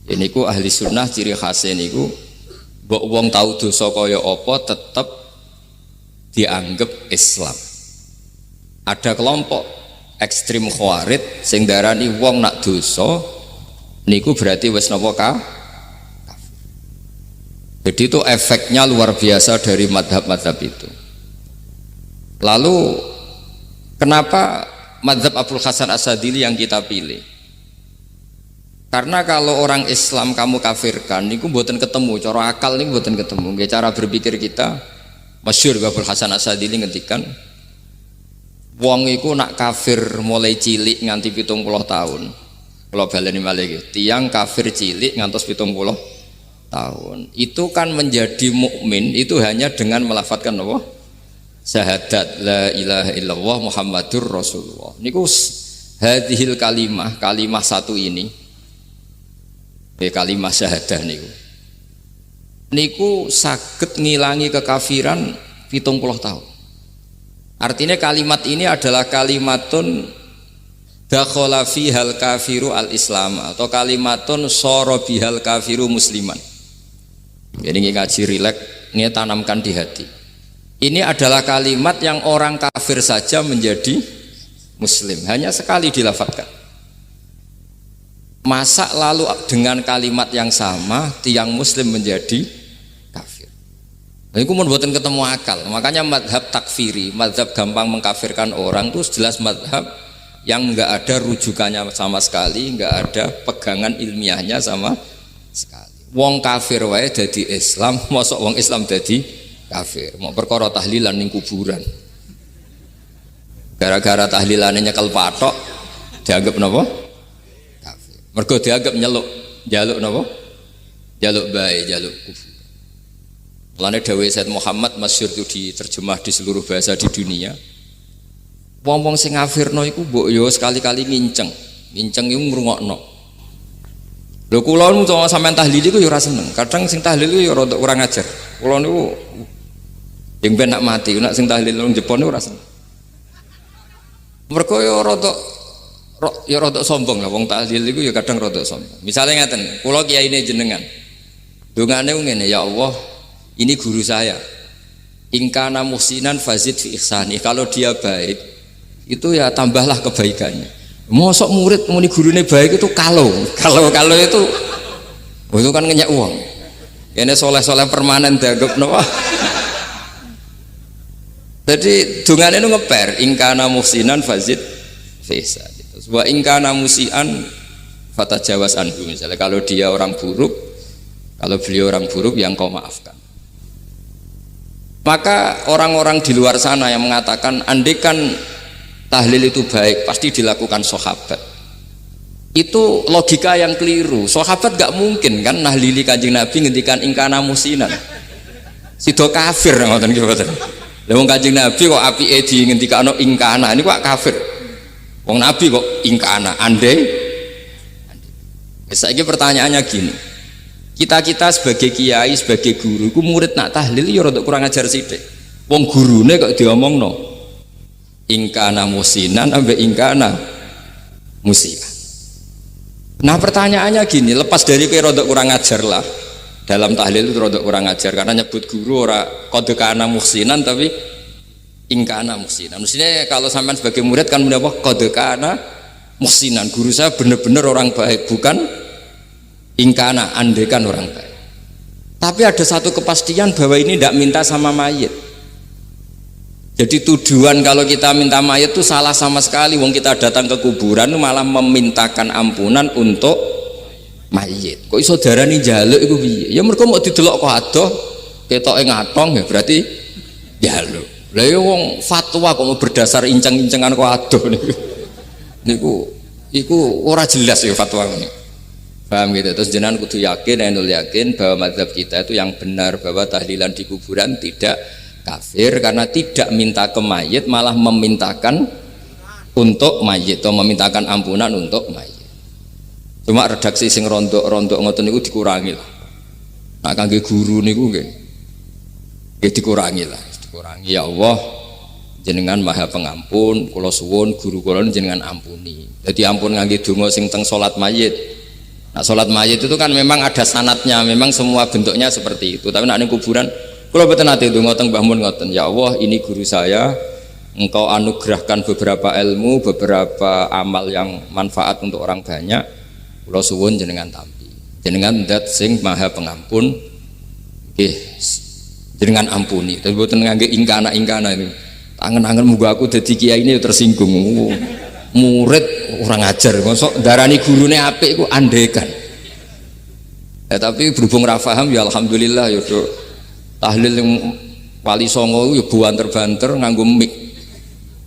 Ini ku ahli sunnah ciri khasnya niku mbok wong tau dosa kaya apa tetep dianggap Islam. Ada kelompok ekstrim khawarij sing darani wong nak dosa niku berarti wis napa kafir. Jadi itu efeknya luar biasa dari madhab-madhab itu. Lalu kenapa madhab Abul Hasan Asadili yang kita pilih? Karena kalau orang Islam kamu kafirkan, niku mboten ketemu, cara akal niku mboten ketemu. Nggih cara berpikir kita, masyhur Abul Hasan Asadili ngendikan, wong iku nak kafir mulai cilik nganti 70 tahun. Kalau baleni malih tiyang kafir cilik ngantos 70 tahun. Itu kan menjadi mukmin itu hanya dengan melafadzkan apa? Syahadat la ilaha illallah Muhammadur Rasulullah. Niku hadhil kalimah satu ini. Kalimah syahadah niku saged ngilangi kekafiran 70 tahun. Artinya kalimat ini adalah kalimatun dakhala fihal kafiru al-islam atau kalimatun sara bihal kafiru musliman. Jadi ngaji rileks, ini tanamkan di hati. Ini adalah kalimat yang orang kafir saja menjadi muslim, hanya sekali dilafadzkan. Masa lalu dengan kalimat yang sama tiang muslim menjadi kafir. Ini kumun buatan ketemu akal. Makanya madhab takfiri, madhab gampang mengkafirkan orang itu jelas madhab yang enggak ada rujukannya sama sekali, enggak ada pegangan ilmiahnya sama sekali. Wong kafir wae dadi Islam, mosok wong Islam dadi kafir. Mau perkara tahlilan ning kuburan. Gara-gara tahlilane nyekel patok dianggap napa? Mergo dianggap jaluk napa? Jaluk bae, jaluk kufur. Mulane dawuh Said Muhammad masyhur itu diterjemah di seluruh bahasa di dunia. Wong-wong sing ngafirno iku mbok yo sekali-kali nginceng. Nginceng iku ngrungokno. Lho kula nu sampean tahlil iku yo ora seneng. Kadang sing tahlil iku yo rada kurang ajar. Kula niku yang ben nak mati, nak sing tahlil nang Jepun niku ora seneng. Mergo yo rada sombong lah wong tahlil iku ya kadang rada sombong. Misale ngaten, kula kiyaine jenengan. Dongane ngene, ya Allah, ini guru saya. In kana muhsinan fazid fi ihsani. Kalau dia baik, itu ya tambahlah kebaikannya. Mosok murid muni gurune baik itu kalau itu itu kan ngenyak uang. Ini soleh-soleh permanen dianggap napa? Jadi dongane nu ngeper, in kana muhsinan fazid fi ihsani. Wa ingkana musian fatajawas anhu, misalnya kalau dia orang buruk, kalau beliau orang buruk yang kau maafkan. Maka orang-orang di luar sana yang mengatakan andekan tahlil itu baik pasti dilakukan sahabat, itu logika yang keliru. Sahabat gak mungkin kan nahlili Kanjeng Nabi ngendikan ingkana musinan sido kafir ngoten nggih mboten. Lah wong Kanjeng Nabi kok apike di ngendikano ingkana ini kok kafir. Wong Nabi kok ingkana andai. Saiki pertanyaannya gini, kita sebagai kiai, sebagai guru, ku murid nak tahlil ya rada kurang ajar sithik. Wong gurune kok diomongno ingkana musinan ambek ingkana musian. Nah pertanyaannya gini, lepas dari kowe rada kurang ajar lah, dalam tahlil itu rada kurang ajar karena nyebut guru ora kode kana musinan tapi ingkana muhsinan. Maksudnya kalau sampean sebagai murid kan menapa kode kana muhsinan, guru saya benar-benar orang baik, bukan ingkana andekan orang baik. Tapi ada satu kepastian bahwa ini tidak minta sama mayit. Jadi tujuan kalau kita minta mayit itu salah sama sekali. Wong kita datang ke kuburan malah memintakan ampunan untuk mayit. Kok iso darani njaluk iku piye? Ya mergo mau didelok kok adoh ketoke ngatong ya berarti njaluk. Lah ya wong fatwa kok mau berdasar inceng-incengan kok adoh niku ora jelas ya fatwa ini. Paham gitu. Terus jenengan kudu yakin, enul yakin bahwa mazhab kita itu yang benar, bahwa tahlilan di kuburan tidak kafir karena tidak minta ke mayit, malah memintakan untuk mayit atau memintakan ampunan untuk mayit. Cuma redaksi sing rontok-rontok ngoten niku dikurangi lah. Nah kangge guru niku nggih dikurangi lah. Kurangi, ya Allah jenengan maha pengampun, kula suwun guru kula jenengan ampuni. Jadi ampun ngangge donga sing teng salat mayit Nah, sholat mayit itu kan memang ada sanatnya, memang semua bentuknya seperti itu. Tapi nak ning kuburan, kalau betul nanti itu ngotong Mbah Mun ngoten, ya Allah ini guru saya, engkau anugerahkan beberapa ilmu, beberapa amal yang manfaat untuk orang banyak. Kula suwun jenengan tampi, jenengan dat sing maha pengampun, jenengan ampuni. Tapi betul ngangge ingkana itu, tangan-tangan muga aku dadi kiai ini tersinggung. Murid orang ajar, masuk darani gurune apik iku andekan. Tapi berhubung ra paham ya alhamdulillah ya do. Tahlil yang Wali Songo ya buanter-banter nganggo mik.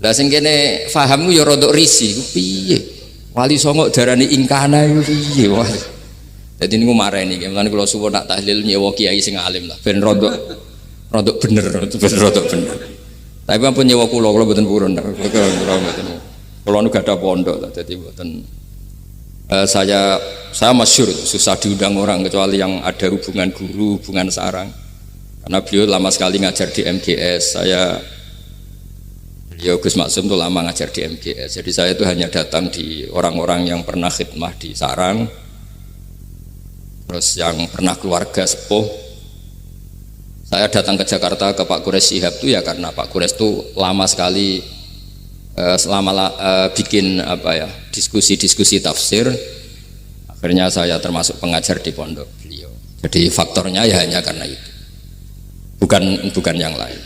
Lah sing kene paham ya rada risi, piye? Wali Songo darani ingkana iku piye wae. Dadi niku mareni, mulane kula suwun nak tahlil nyewa kiai sing alim lah ben rada bener, ben rada bener. Tapi ampun nyewa kula mboten purun. Kalau nu gak ada pondok, jadi buatan saya masyhur susah diundang orang kecuali yang ada hubungan guru, hubungan sarang. Karena beliau lama sekali ngajar di MGS. Beliau Gus Maksum tuh lama ngajar di MGS. Jadi saya itu hanya datang di orang-orang yang pernah khidmah di sarang, terus yang pernah keluarga sepuh. Saya datang ke Jakarta ke Pak Quraisy Shihab itu ya karena Pak Quraisy itu lama sekali bikin diskusi tafsir, akhirnya saya termasuk pengajar di pondok beliau. Jadi faktornya ya hanya karena itu, bukan yang lain.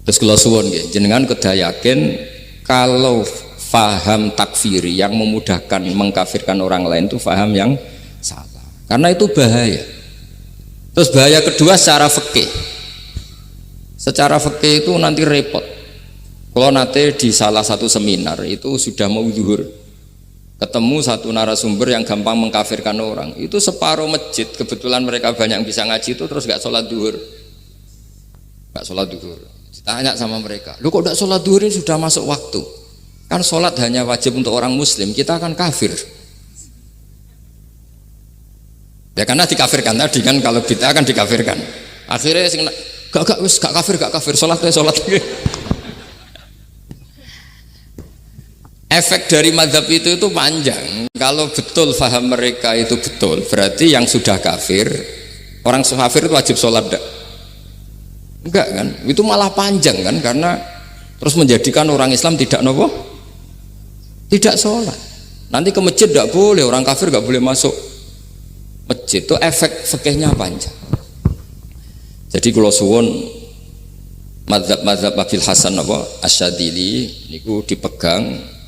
Terus kalau suwun jenengan kedah yakin kalau faham takfiri yang memudahkan mengkafirkan orang lain itu faham yang salah, karena itu bahaya. Terus bahaya kedua secara fikih itu nanti repot. Kalau nanti di salah satu seminar itu sudah mau zuhur, ketemu satu narasumber yang gampang mengkafirkan orang, itu separuh masjid kebetulan mereka banyak yang bisa ngaji itu terus gak sholat zuhur. Ditanya sama mereka, lu kok gak sholat zuhur, ini sudah masuk waktu, kan sholat hanya wajib untuk orang muslim, kita akan kafir. Ya karena dikafirkan tadi kan, kalau kita akan dikafirkan. Akhirnya gak kafir, sholat. Efek dari mazhab itu panjang. Kalau betul faham mereka itu betul, berarti yang sudah kafir, orang kafir itu wajib sholat enggak kan? Itu malah panjang kan, karena terus menjadikan orang Islam tidak sholat. Nanti ke masjid tidak boleh, orang kafir nggak boleh masuk masjid. Itu efek fikihnya panjang. Jadi kalau suwon mazhab Abil Hasan Asyadzili niku dipegang.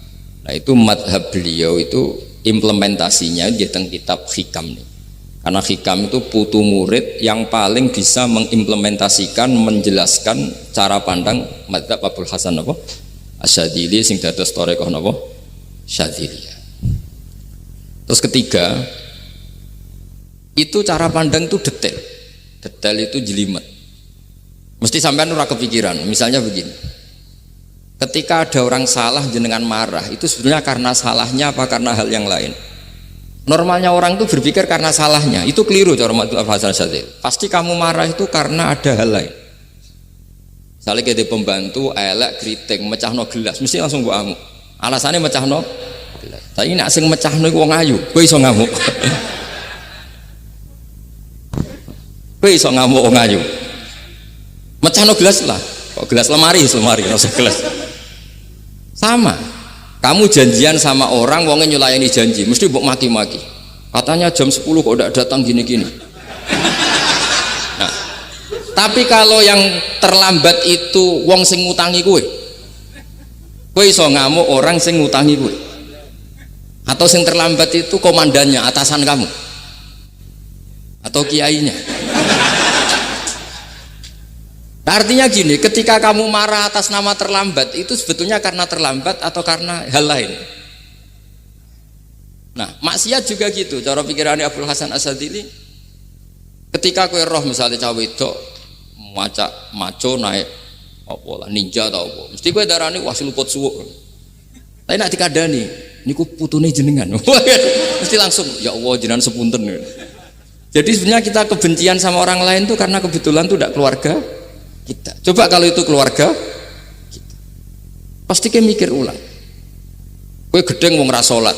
Nah itu madhab beliau itu implementasinya di teng kitab Hikam nih. Karena Hikam itu putu murid yang paling bisa mengimplementasikan, menjelaskan cara pandang madhab Abul Hasan Asyadzili sing dados thariqah Syadziliyah. Terus ketiga, itu cara pandang itu detail itu jelimet. Mesti sampean ora kepikiran. Misalnya begini. Ketika ada orang salah jenengan marah, itu sebenarnya karena salahnya apa karena hal yang lain? Normalnya orang itu berpikir karena salahnya, itu keliru cara Abul Hasan Asyadzili. Pasti kamu marah itu karena ada hal lain. Misalnya kita pembantu elek kriting mecahno gelas, mesti langsung mbok amuk. Alasannya mecahno gelas. Tapi nek sing mecahno iku wong ayu, kowe iso ngamuk. Kowe iso ngamuk wong ayu. Mecahno gelas lah. Kok gelas lemari, rasa gelas. Sama, kamu janjian sama orang, wongnya nyulayani janji, mesti mbok maki-maki. Katanya jam 10 kok udah datang gini-gini. Nah, tapi kalau yang terlambat itu wong sing ngutangi kowe iso ngamuk orang sing ngutangi kowe. Atau sing terlambat itu komandannya, atasan kamu, atau kiainya. Nah, artinya gini, ketika kamu marah atas nama terlambat itu sebetulnya karena terlambat atau karena hal lain. Nah, maksiat juga gitu. Cara pikirannya Abul Hasan Asyadzili, ketika kowe roh misalnya cawe itu maco naik apa lah ninja atau apa, mesti kowe darani wah luput suwuk. Tapi nak dikandani, niku putune jenengan. Mesti langsung ya Allah jenengan sepunten. Jadi sebenarnya kita kebencian sama orang lain tuh karena kebetulan tuh tidak keluarga kita. Coba kalau itu keluarga kita, pasti kayak mikir ulang. Kowe gedeng wong ra salat,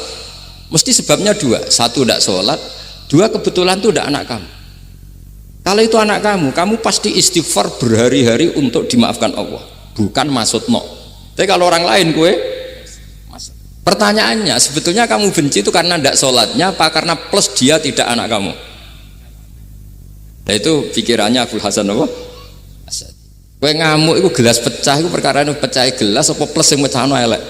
Mesti sebabnya dua, satu tidak sholat, dua kebetulan itu tidak anak kamu. Kalau itu anak kamu, kamu pasti istighfar berhari-hari untuk dimaafkan Allah, bukan maksud no. Tapi kalau orang lain kue, pertanyaannya sebetulnya kamu benci itu karena tidak sholatnya apa karena plus dia tidak anak kamu? Nah itu pikirannya Abu Hasan apa? Kue ngamuk itu gelas pecah itu perkara itu pecah gelas apa plus yang pecah elek.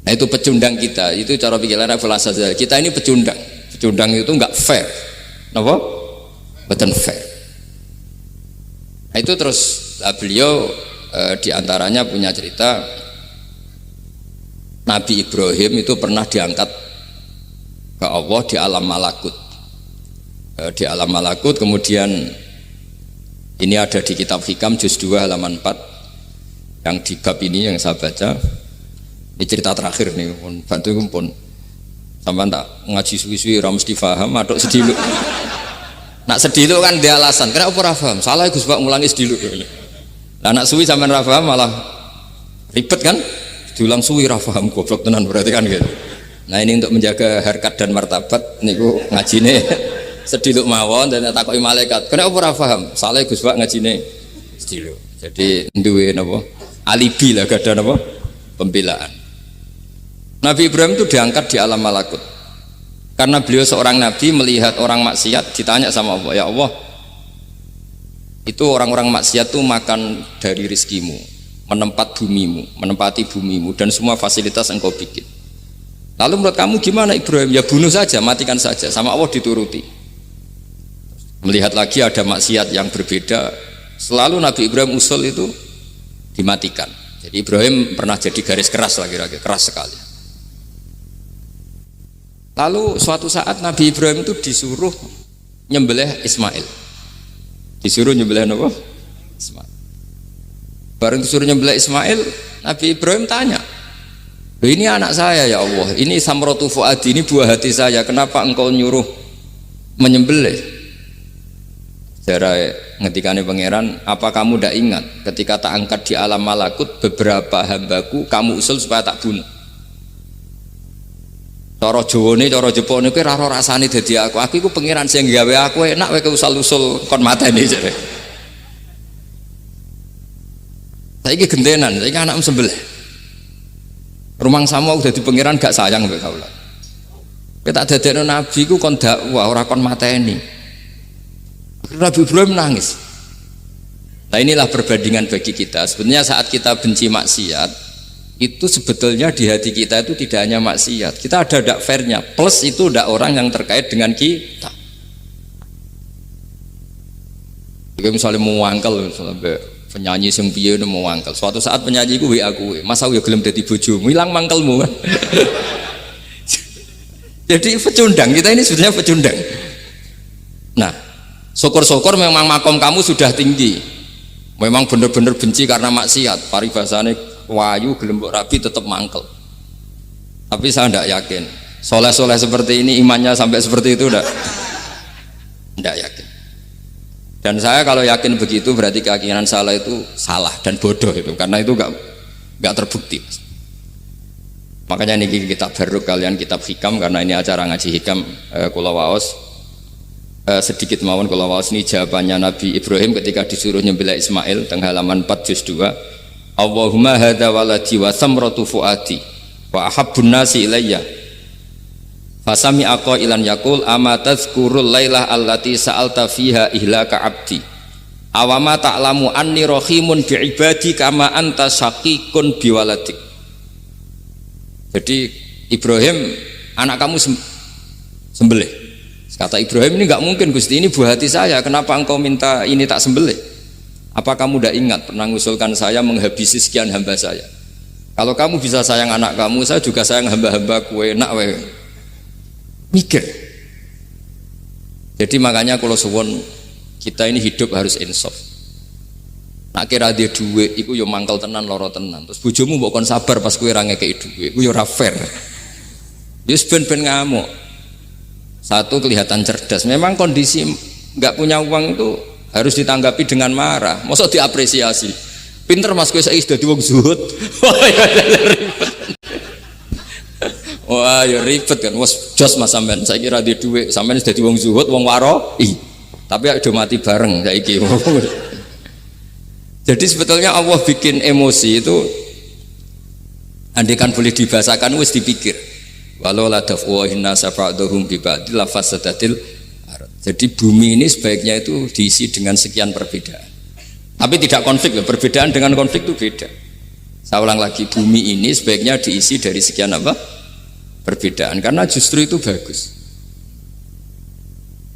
Nah itu pecundang kita, itu cara pikiran Abu Hasan. Kita ini pecundang itu nggak fair, apa? Betul fair. Nah itu terus beliau diantaranya punya cerita Nabi Ibrahim itu pernah diangkat ke Allah di alam malakut. Di alam malakut kemudian ini ada di kitab Hikam juz 2 halaman 4 yang di bab ini yang saya baca. Ini cerita terakhir nih, bantu pun sampai tak ngaji suwi-suwi ra mesti paham aduk sediluk. Nak sediluk kan dia alasan, kenapa ora paham? Salah Gus Pak ngulangi sediluk. Lah nak suwi sampean ra paham malah ribet kan? Diulang suwi ra paham goblok tenan berarti kan gitu. Nah ini untuk menjaga harkat dan martabat niku ngajine sediluk mawon dan takoki malaikat. Kenapa ora paham? Salah Gus Pak ngajine sediluk. Jadi duwe napa? Alibi lah gak ada napa? Pembelaan. Nabi Ibrahim itu diangkat di alam malakut karena beliau seorang nabi melihat orang maksiat ditanya sama Allah, ya Allah itu orang-orang maksiat itu makan dari rizkimu, menempati bumimu dan semua fasilitas engkau bikin. Lalu menurut kamu gimana Ibrahim? Ya bunuh saja, matikan saja. Sama Allah dituruti. Melihat lagi ada maksiat yang berbeda, selalu Nabi Ibrahim usul itu dimatikan. Jadi Ibrahim pernah jadi garis keras lagi-lagi, keras sekali. Lalu suatu saat Nabi Ibrahim itu disuruh nyembelih Ismail. Disuruh nyembelih apa? Ismail. Bareng disuruh nyembelih Ismail, Nabi Ibrahim tanya, ini anak saya ya Allah, ini samratu fuadi, ini buah hati saya, kenapa engkau nyuruh menyembelih? Cara ngetikane pangeran, apa kamu tidak ingat ketika tak angkat di alam malakut beberapa hambaku kamu usul supaya tak bunuh? Cara Jawane, cara Jepone kowe ora rasane dadi aku iku pangeran sing gawe aku enak kowe usul-usul kon mateni jare. Saiki gentenan, saiki anakmu sembelih. Rumang sama udah di pangeran gak sayang mbek kaula. Kowe tak dadekno nabi ku kon dakwah ora kon mateni. Nabi Ibrahim nangis. Nah inilah perbandingan bagi kita. Sebenarnya saat kita benci maksiat itu sebetulnya di hati kita itu tidak hanya maksiat, kita ada dak fairnya, plus itu dak orang yang terkait dengan kita. Jika misalnya mau wangkel, misalnya penyanyi sing piye mau wangkel, suatu saat penyanyi ku WA aku, masa aku ya gelem dadi bojomu, ilang mangkelmu kan. Jadi pecundang, kita ini sebenarnya pecundang. Nah, syukur-syukur memang makom kamu sudah tinggi, memang benar-benar benci karena maksiat, paribasane wayu gelembok rapi tetap mangkel. Tapi saya tidak yakin soleh-soleh seperti ini imannya sampai seperti itu tidak yakin. Dan saya kalau yakin begitu berarti keyakinan salah itu salah dan bodoh itu, karena itu nggak terbukti. Makanya ini kitab baru kalian kitab Hikam, karena ini acara ngaji Hikam kula waos sedikit mawon kula waos ini jawabannya Nabi Ibrahim ketika disuruh nyembelih Ismail teng halaman 4 juz 2. Allahumma hadza waladi wa samratu fuadi wa ahabbun nasi ilayya fasami aqailan yaqul ama tazkurul lailah allati sa'alta fiha ihlaka abdi awama ta'lamu anni rahimun bi ibadi kama anta syaqiqun bi waladik. Jadi Ibrahim, anak kamu sembelih. Kata Ibrahim, ini enggak mungkin Gusti, ini buah hati saya, kenapa engkau minta ini tak sembelih? Apa kamu tidak ingat pernah mengusulkan saya menghabisi sekian hamba saya? Kalau kamu bisa sayang anak kamu, saya juga sayang hamba-hamba kue nak we. Mikir. Jadi makanya kalau suwon kita ini hidup harus insaf. Nak kira dia duit, iku yo mangkel tenan loro tenan. Terus bojomu mbok kon sabar pas kue ra ngekeki duit, iku yo ora fair. Wis ben-ben ngamuk. Satu kelihatan cerdas. Memang kondisi nggak punya uang itu harus ditanggapi dengan marah, mosok diapresiasi. Pinter mas kowe saiki dadi wong zuhud. Wah, ya ribet kan. Wes jos Mas sampean. Saiki ra duwe dhuwit, sampean wis dadi wong zuhud, wong waroi. Tapi udah mati bareng saiki. Jadi sebetulnya Allah bikin emosi itu andaikan boleh dibahasakan wis dipikir. Walau la dafwahinna safa'duhum bi ba'dil lafasadatil ard. Jadi bumi ini sebaiknya itu diisi dengan sekian perbedaan. Tapi tidak konflik, perbedaan dengan konflik itu beda. Saya ulang lagi, bumi ini sebaiknya diisi dari sekian apa? Perbedaan, karena justru itu bagus.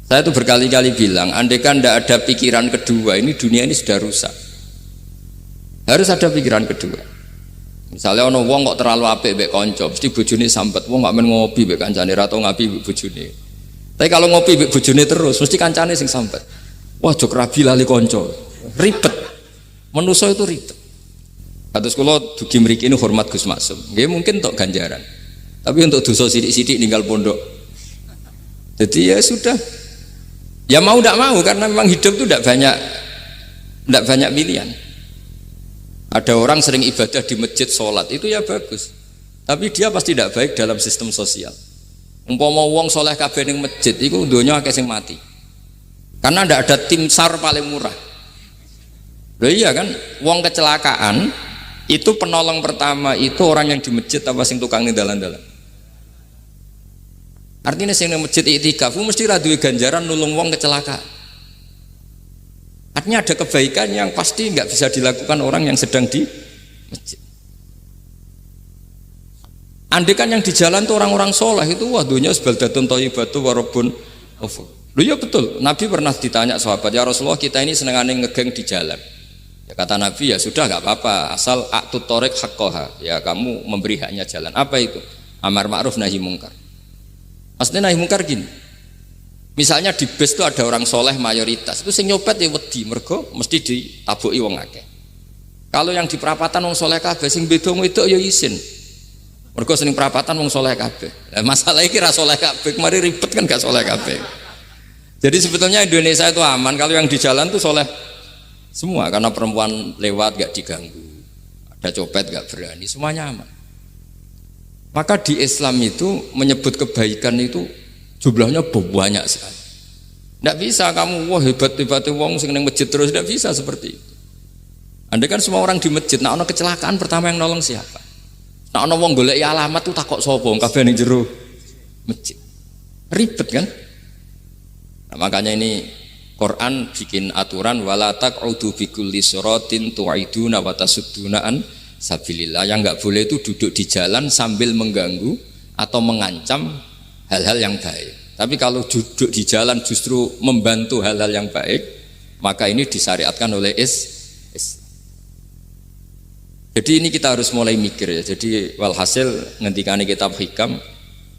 Saya itu berkali-kali bilang, andaikan tidak ada pikiran kedua, ini dunia ini sudah rusak. Harus ada pikiran kedua. Misalnya ono wong kok terlalu apik mbek kanca, mesti bojone sambat, wong gak men ngopi mbek kancane ra tau ngapi mbek bojone. Tapi kalau ngopi mbek bojone terus, mesti kancane sing sambat. Wah, jok rabi lali kanca. Ribet. Manusa itu ribet. Kados kula dugi mriki ini hormat Gus Maksum. Nggih mungkin tok ganjaran. Tapi untuk dosa sidik-sidik ninggal pondok. Jadi ya sudah. Ya mau tidak mau karena memang hidup itu tidak banyak pilihan. Ada orang sering ibadah di masjid sholat itu ya bagus. Tapi dia pasti tidak baik dalam sistem sosial. Umpama wong soleh kabeh ning masjid iku donya akeh sing mati. Karena tidak ada tim SAR paling murah. Loh iya kan, wong kecelakaan itu penolong pertama itu orang yang di masjid apa sing tukang ning dalan-dalan. Artinya sing ning masjid iktikaf mesti ra duwe ganjaran nulung wong kecelakaan. Artinya ada kebaikan yang pasti nggak bisa dilakukan orang yang sedang di masjid. Andaikan yang di jalan tuh orang-orang soleh itu wah dunya sebaldatun thayyibatu warabun ghafur. Loh ya betul, Nabi pernah ditanya sahabat, ya Rasulullah kita ini senengane ngegeng di jalan. Ya kata Nabi ya sudah nggak apa-apa asal a'tut thoriq haqqaha, ya kamu memberi haknya jalan. Apa itu? Amar ma'ruf nahi mungkar. Maksudnya nahi mungkar gini, misalnya di bus itu ada orang soleh mayoritas, itu sing nyopet ya wedi mergo mesti ditabuki wong akeh. Kalau yang di perapatan wong soleh kabeh sing beda wedok ya isin. Mergo sing perapatan wong soleh kabeh. Lah masalah iki ra soleh kabeh, kemari ribet kan gak soleh kabeh. Jadi sebetulnya Indonesia itu aman kalau yang di jalan tuh soleh semua karena perempuan lewat gak diganggu, ada copet gak berani, semuanya aman. Maka di Islam itu menyebut kebaikan itu jumlahnya banyak sekali. Tidak bisa kamu wah hebat-hebat wong sing ning masjid terus, tidak bisa seperti itu. Andai kan semua orang di masjid, nah ono kecelakaan pertama yang nolong siapa? Nah ono wong golek alamat tuh takok sapa kabeh ning jero masjid. Ribet kan? Nah, makanya ini Quran bikin aturan wala taq'udu bi kulli siratin tu'iduna wa tasudduna an sabilillah. Yang enggak boleh itu duduk di jalan sambil mengganggu atau mengancam hal-hal yang baik. Tapi kalau duduk di jalan justru membantu hal-hal yang baik, maka ini disyariatkan oleh Islam. Jadi ini kita harus mulai mikir ya. Jadi walhasil ngendikane kitab Hikam,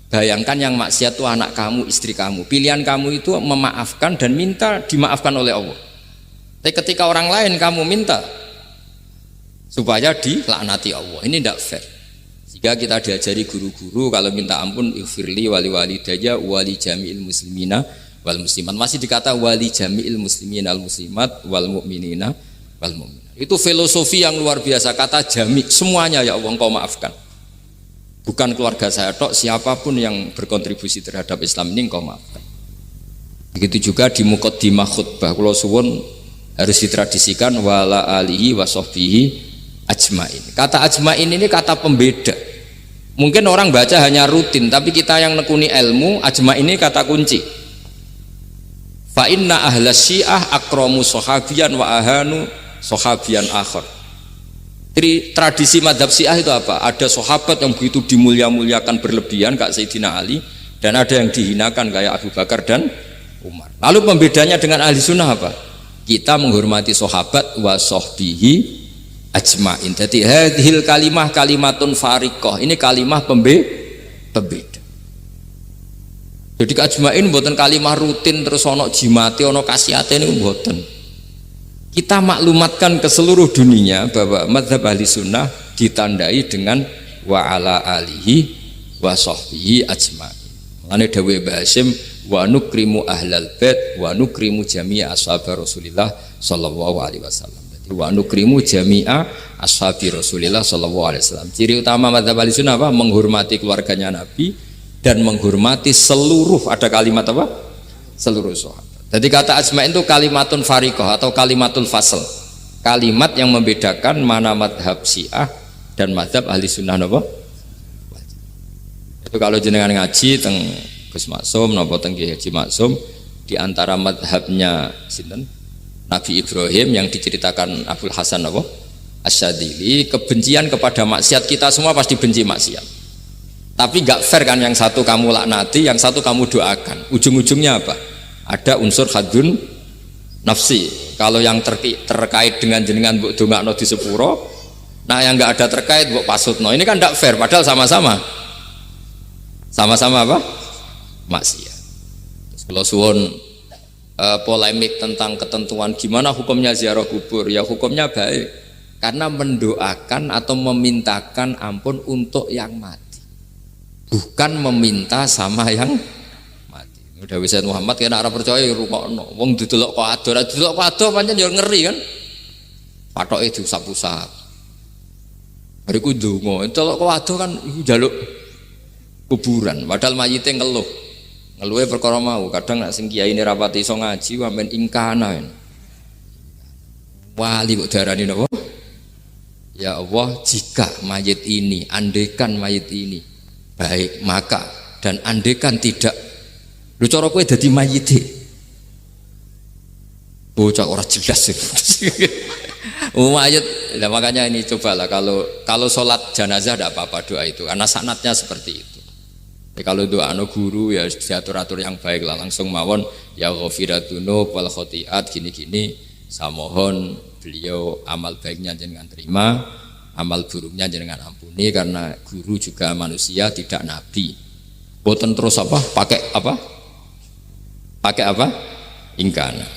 bayangkan yang maksiat itu anak kamu, istri kamu. Pilihan kamu itu memaafkan dan minta dimaafkan oleh Allah. Tapi ketika orang lain kamu minta supaya dilaknati Allah, ini tidak fair. Jika kita diajari guru-guru kalau minta ampun ighfirli wali walidayya wali jami'il muslimina wal muslimat, masih dikata wali jami'il muslimina al muslimat wal mu'minina wal mu'minat. Itu filosofi yang luar biasa, kata jami' semuanya ya Allah engkau maafkan. Bukan keluarga saya tok, siapapun yang berkontribusi terhadap Islam ini engkau maafkan. Begitu juga di muqaddimah khutbah kula suwun harus ditradisikan wala alihi wa sahbihi ajmain. Kata ajmain ini kata pembeda. Mungkin orang baca hanya rutin, tapi kita yang nekuni ilmu, ajmain ini kata kunci. Fa inna ahlas syiah akramu sahabiyan wa ahanu sahabiyan akhar. Jadi tradisi madhab syiah itu apa? Ada sahabat yang begitu dimulia-muliakan berlebihan kayak Sayyidina Ali, dan ada yang dihinakan kayak Abu Bakar dan Umar. Lalu pembedanya dengan ahli sunnah apa? Kita menghormati sahabat wa sahbihi ajmain. Jadi hadhil kalimah kalimatun fariqah. Ini kalimah pembeda. Jadi ajmain buatan kalimah rutin terus ono jimati ono kasiate ini buatan. Kita maklumatkan ke seluruh dunia bahwa mazhab ahli sunnah ditandai dengan wa ala alihi wa sahbihi ajmain. Mulane dawuh Mbah Hasyim wa nukrimu ahlal bait wa nukrimu jami'a ashab Rasulillah sallallahu alaihi wasallam. Wa nukrimu jami'a ashabi Rasulillah sallallahu alaihi wasallam. Ciri utama madzhab Ahlussunnah apa? Menghormati keluarganya Nabi dan menghormati seluruh, ada kalimat apa? Seluruh sahabat. Jadi kata ajma'in itu kalimatun fariqah atau kalimatul fasl. Kalimat yang membedakan mana madhab Syiah dan madhab Ahlussunnah apa? Itu kalau jenengan ngaji teng Gus Maksum napa teng Kiai Haji Maksum, di antara madhabnya sinten Nabi Ibrahim yang diceritakan Abdul Hasan apa Asyadili, kebencian kepada maksiat, kita semua pasti benci maksiat, tapi gak fair kan, yang satu kamu laknati, yang satu kamu doakan. Ujung-ujungnya apa? Ada unsur hadun nafsi. Kalau yang terkait dengan jenengan mbok dongakno di sepuro, nah yang gak ada terkait mbok pasutno, ini kan gak fair, padahal sama-sama apa? Maksiat. Terus kalau suwun polemik tentang ketentuan gimana hukumnya ziarah kubur, ya hukumnya baik karena mendoakan atau memintakan ampun untuk yang mati, bukan meminta sama yang mati. Udah bisa Muhammad kena arah percaya rukokno wong didelok kok ado pancen ya ngeri kan, patoke diusap-usap bariku ndonga delok kok ado kan iku njaluk kuburan, padahal mayite ngeluhe perkara mau. Kadang nek sing kiai ini rapati iso ngaji wamen ingkana wali kok darani napa? Ya Allah, jika mayit ini, andekan mayit ini baik, maka, dan andekan tidak, lu cara kowe dadi mayite bocah ora jelas mayit. Nah, makanya ini cobalah kalau sholat jenazah tidak apa-apa doa itu karena sanatnya seperti itu. Kalau doa no guru ya diatur-atur yang baik lah, langsung mawon ya ghafiratunu wal khotiat gini-gini, saya mohon beliau amal baiknya jangan terima, amal buruknya jangan ampuni, karena guru juga manusia tidak nabi. Boten terus apa pakai apa ingkana.